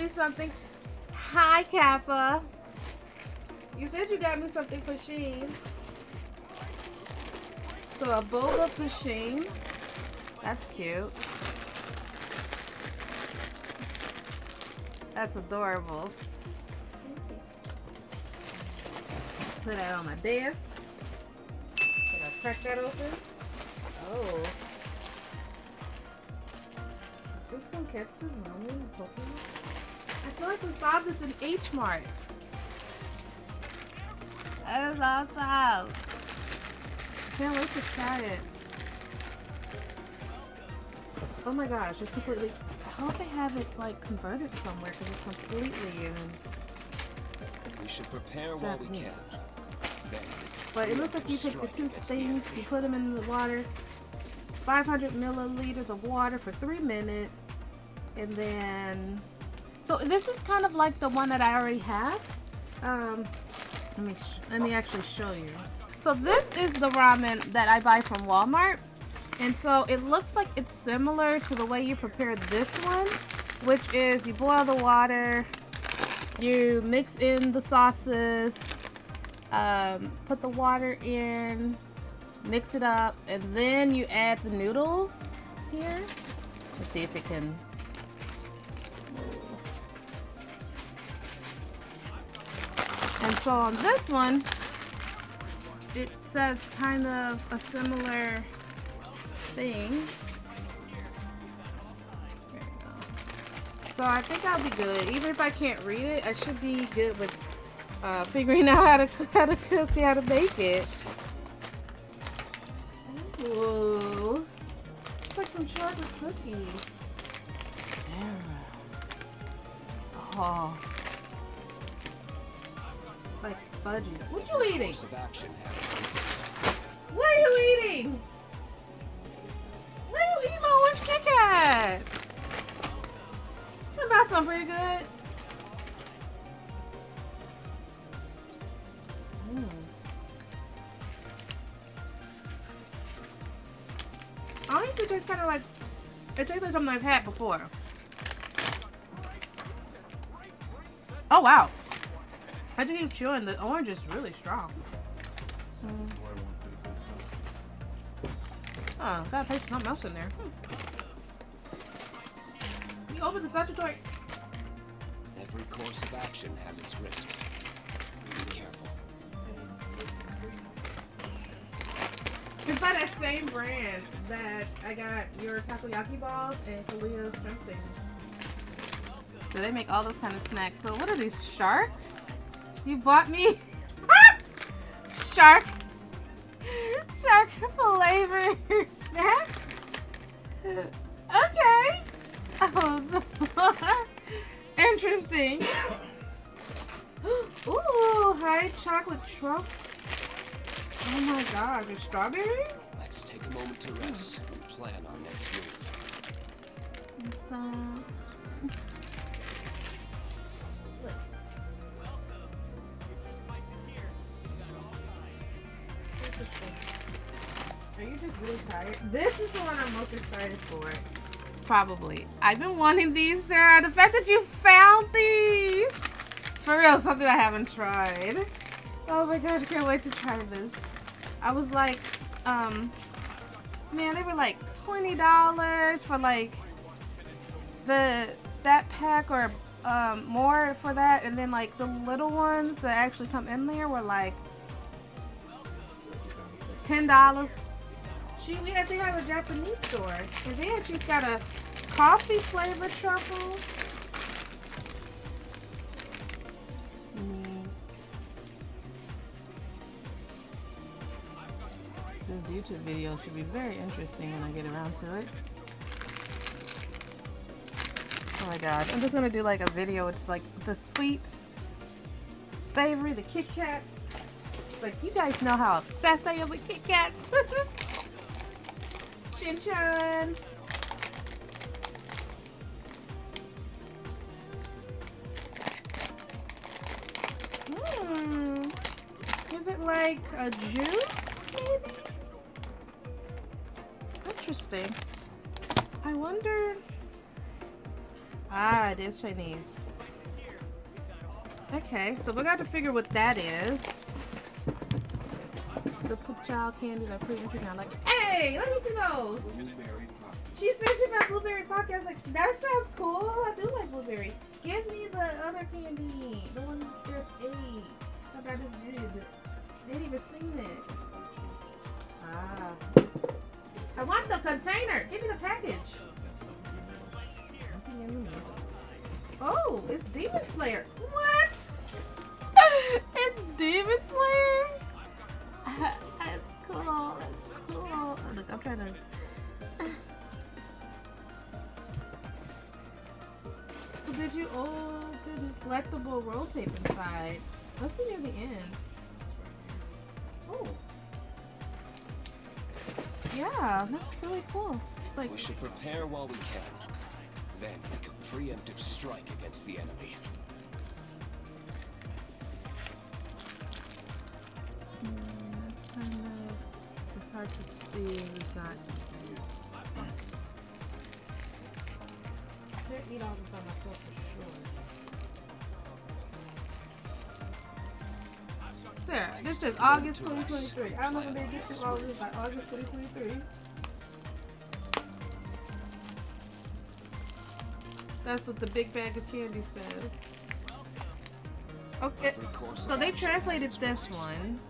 me something. Hi, Kappa. You said you got me something for Sheen. So a boba for Sheen. That's cute. That's adorable. Put that on my desk. Can I crack that open? Oh. Is this Tonketsu Ramen Pokemon? I feel like we saw this in H Mart. That is awesome. Can't wait to try it. Oh my gosh, it's completely. I hope they have it like converted somewhere because it's completely in. We should prepare while we can. But it looks like you take the two things, you put them in the water, 500 milliliters of water for 3 minutes, and then. So this is kind of like the one that I already have. Let me actually show you. So this is the ramen that I buy from Walmart. And so it looks like it's similar to the way you prepare this one, which is you boil the water, you mix in the sauces, put the water in, mix it up, and then you add the noodles here. Let's see if it can. And so on this one, it says kind of a similar thing. There you go. So I think I'll be good. Even if I can't read it, I should be good with figuring out how to cook, how to make it. Ooh, it's like some chocolate cookies. Sarah. Oh. Like fudgy. What you eating? What are you eating? What are you eating my orange Kit Kat? That sounds pretty good. Honestly, it tastes kind of like, it tastes like something I've had before. Oh wow. I just keep chewing. The orange is really strong. Oh, gotta taste something else in there. You open the statutory. Every course of action has its risks. Be careful. It's by that same brand that I got your takoyaki balls and Kalia's shrimp things. So they make all those kind of snacks. So what are these? Shark? You bought me shark flavor snack? Okay. Oh, interesting. Ooh, high chocolate truffle. Oh my gosh, a strawberry? Let's take a moment to rest and plan our next move. So, are you just really tired? This is the one I'm most excited for. Probably. I've been wanting these, Sarah. The fact that you found these. It's for real, something I haven't tried. Oh my gosh, I can't wait to try this. I was like, man, they were like $20 for like that pack or more for that, and then like the little ones that actually come in there were like $10. We actually have a Japanese store, and they actually got a coffee flavored truffle. This YouTube video should be very interesting when I get around to it. Oh my gosh, I'm just gonna do like a video. It's like the sweets, savory, the Kit Kats. Like, you guys know how obsessed I am with Kit Kats. Chin-chan. Is it like a juice, maybe? Interesting. I wonder. Ah, it is Chinese. Okay, so we got to figure what that is. The child candies are pretty interesting. I'm like, hey, let me see those. She said she found blueberry pocket. I was like, that sounds cool. I do like blueberry. Give me the other candy. The one there's 8. Cause I just did. They didn't even seen it. Ah. I want the container. Give me the package. Oh, it's Demon Slayer. What? It's Demon Slayer? That's cool. That's cool. Look, I'm trying to. So did you? Oh, goodness. Collectible roll tape inside. Must be near the end. Oh. Yeah, that's really cool. It's like, We should prepare while we can. Then make a preemptive strike against the enemy. That's kind of. It's hard to see. It's not. I can't eat all this by myself for sure. Sarah, this is August 2023. I don't know when they get to all of this by August 2023. That's what the big bag of candy says. Okay, so they translated this one.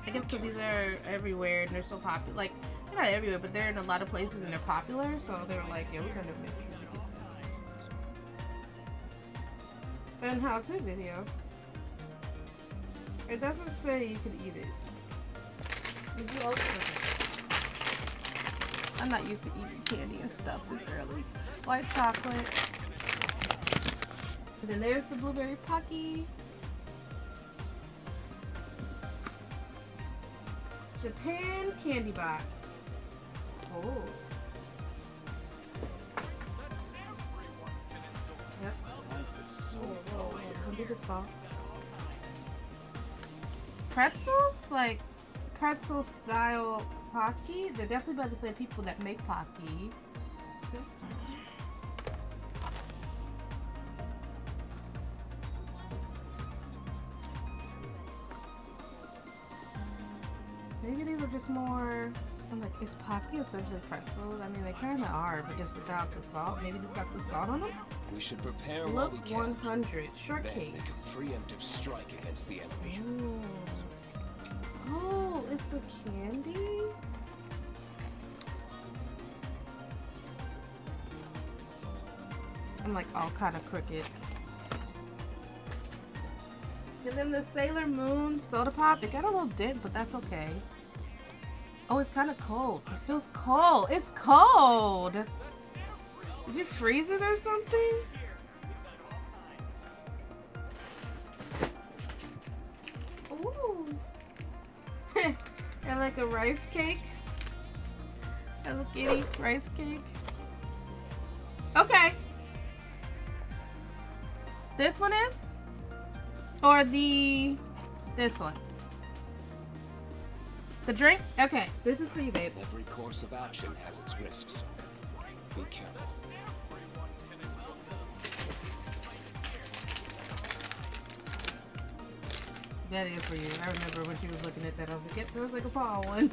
I guess because these are everywhere and they're so popular. Like, they're not everywhere, but they're in a lot of places and they're popular. So they were like, yeah, we're going to make sure we get that. And how-to video. It doesn't say you can eat it. Did you open it? I'm not used to eating candy and stuff this early. White chocolate. And then there's the blueberry pocky. Japan candy box. Oh. Yep. Whoa. When did this fall? Pretzels? Like pretzel style Pocky? They're definitely by the same people that make Pocky. Maybe these are just more. I'm like, is Pocky essentially pretzels? I mean, they kind of are, but just without the salt. Maybe just got the salt on them? We should prepare while Look we can. 100. Shortcake. Then make a preemptive strike against the enemy. Ooh. Oh, it's a candy? I'm like all kind of crooked. And then the Sailor Moon soda pop, it got a little dent, but that's okay. Oh, it's kind of cold. It feels cold. It's cold. Did you freeze it or something? Ooh. And like a rice cake. Hello Kitty rice cake. Okay. This one is? Or this one? The drink? Okay, this is for you, babe. Every course of action has its risks. Be careful. That is for you. I remember when she was looking at that. I was like, yep, there was like a paw one.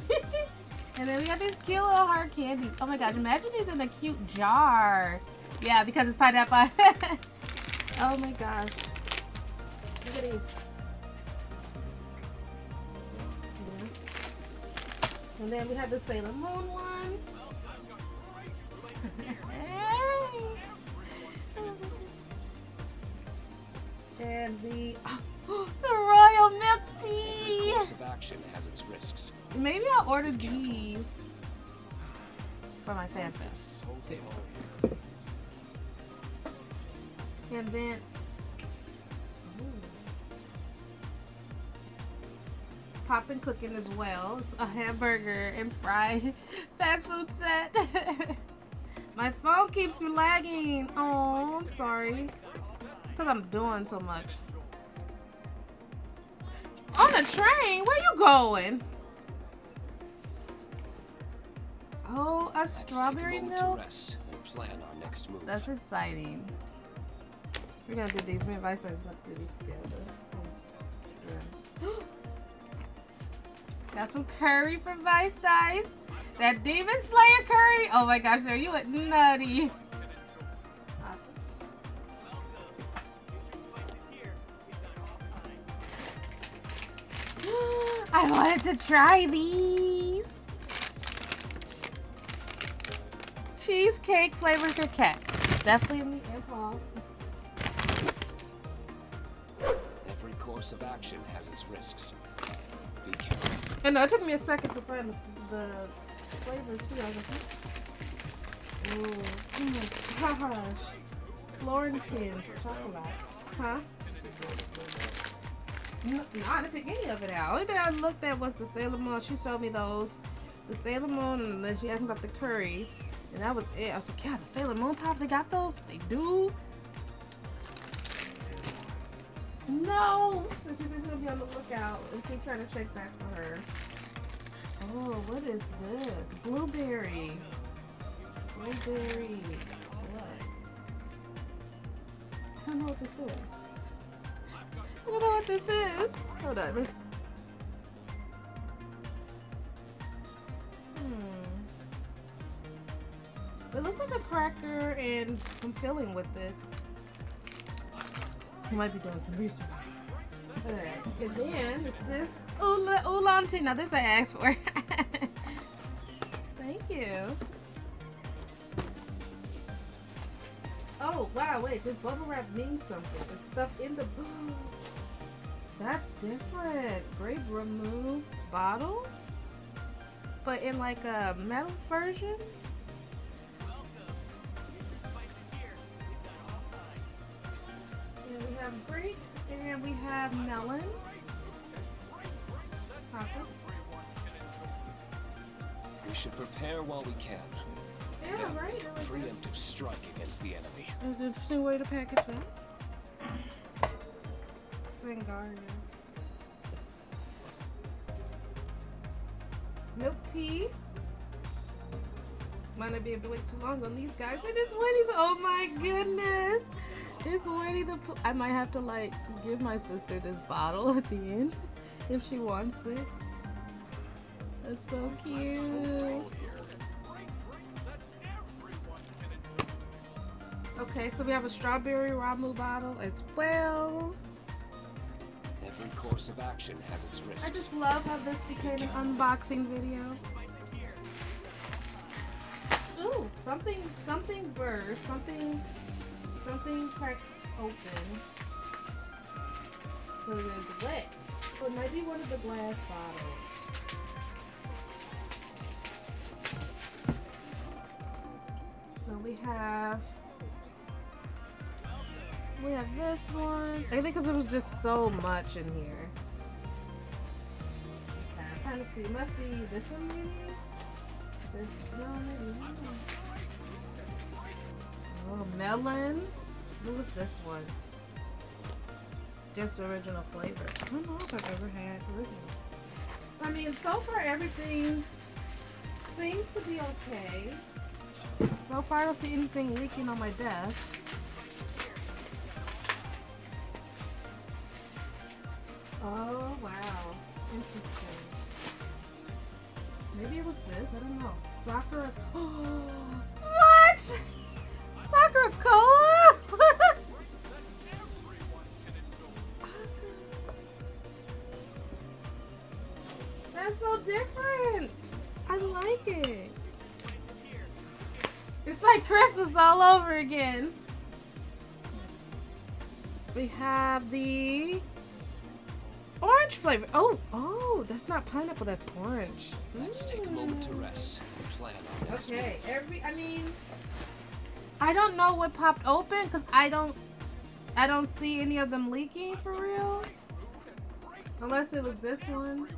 And then we got these cute little hard candies. Oh my gosh, imagine these in a cute jar. Yeah, because it's pineapple. Oh my gosh. Look at these. Yeah. And then we have the Sailor Moon one. And the Royal Milk Tea. Every course of action has its risks. Maybe I'll order these for my fan fest too. And then poppin' cooking as well. It's a hamburger and fried fast food set. My phone keeps lagging. Oh, I'm sorry. Because I'm doing so much. On the train? Where you going? Oh, a strawberry milk? Rest and plan our next move. That's exciting. We're gonna do these. Me and Vice are about to do these together. Yes. Got some curry from Vice Dice. That Demon Slayer curry. Oh my gosh, there you went nutty. I wanted to try these. Cheesecake flavored Kit Kat. Definitely me and Paul. Every course of action has its risks. Be careful. I know it took me a second to find the flavors too. I was like, oh my gosh. Florentine chocolate. Huh? No, I didn't pick any of it out. Only thing I looked at was the Sailor Moon. She showed me those. The Sailor Moon, and then she asked me about the curry. And that was it. I was like, yeah, the Sailor Moon Pops, they got those? They do? No! So she said she's going to be on the lookout. And she's trying to check back for her. Oh, what is this? Blueberry. Blueberry. What? I don't know what this is. I don't know what this is. Hold on. It looks like a cracker and some filling with it. You might be doing some research. Alright. And then it's this oolong tea. Now this I asked for. Thank you. Oh wow, wait, this bubble wrap means something. It's stuff in the That's different. Grape remove bottle? But in like a metal version? And we have grape and we have melon. We should prepare while we can. Yeah, Then right. make a preemptive strike against the enemy. That's an interesting way to package that. Sangria. Milk tea. Might not be able to wait too long on these guys. And it's Winnie the, oh my goodness. It's Winnie the Pooh. I might have to like give my sister this bottle at the end if she wants it. That's so cute. Okay, so we have a strawberry ramu bottle as well. Every course of action has its risks. I just love how this became an unboxing video. Ooh, something burst, something cracked open. So it's wet. So it might be one of the glass bottles. So we have this one. I think because there was just so much in here. Okay, I'm trying to see. It must be this one maybe? This one? Oh, melon. What was this one? Just original flavor. I don't know if I've ever had original. So, I mean, so far everything seems to be okay. So far I don't see anything leaking on my desk. Oh, wow. Interesting. Maybe it was this. I don't know. Sakura. What? Sakura Cola? That's so different. I like it. It's like Christmas all over again. We have the orange flavor. Oh, that's not pineapple, that's orange. Let's take a moment to rest and plan on next Okay, move. I don't know what popped open because I don't see any of them leaking for real. Unless it was this one.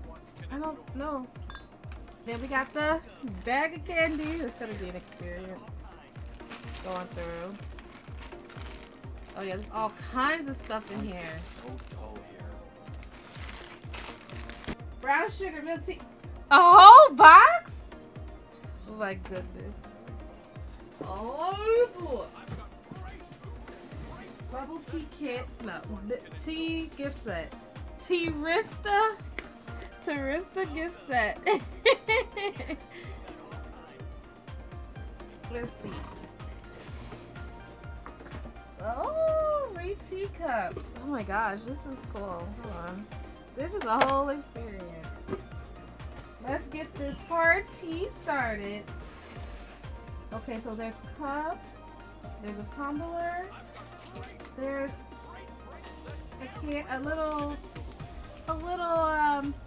I don't know. Then we got the bag of candy. It's gonna be an experience going through. Oh yeah, there's all kinds of stuff in here. So dull here. Brown sugar milk tea. A whole box? Oh my goodness. Oh boy. Bubble tea kit. No, tea gift set. Terista gift set. Let's see. Oh, Ray teacups. Oh my gosh, this is cool. Hold on. This is a whole experience. Let's get this party started. Okay, so there's cups. There's a tumbler. There's a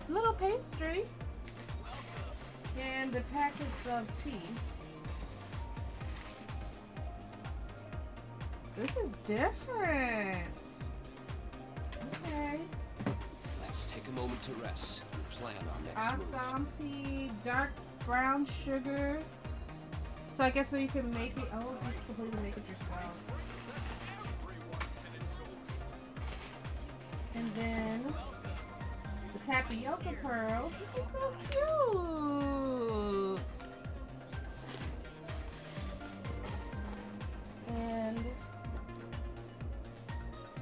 little pastry. And the packets of tea. This is different. Okay. Let's take a moment to rest and plan our next Assam tea, dark brown sugar. So I guess so you can make it. Oh, you can completely make it yourself. And then the tapioca pearls. This is so cute. And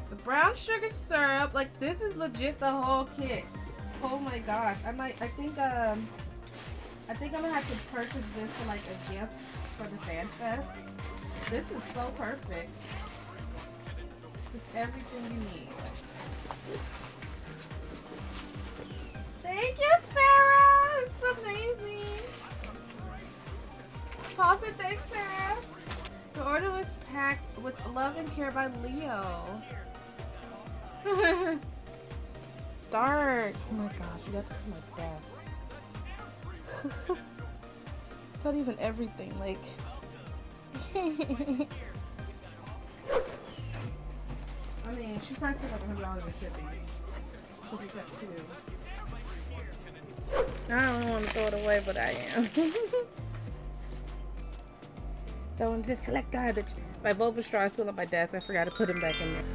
the brown sugar syrup. Like, this is legit the whole kit. Oh my gosh. I think I'm gonna have to purchase this for like a gift for the fan fest. This is so perfect. It's everything you need. Thank you, Sarah. It's amazing. Pause it. Thanks, Sarah. The order was packed with love and care by Leo. Start. Oh my gosh, you got this on my desk. Not even everything, like. I mean, she probably spent like $100 in shipping. Because it's got two. I don't want to throw it away, but I am. Don't just collect garbage. My boba straw is still on my desk. I forgot to put him back in there.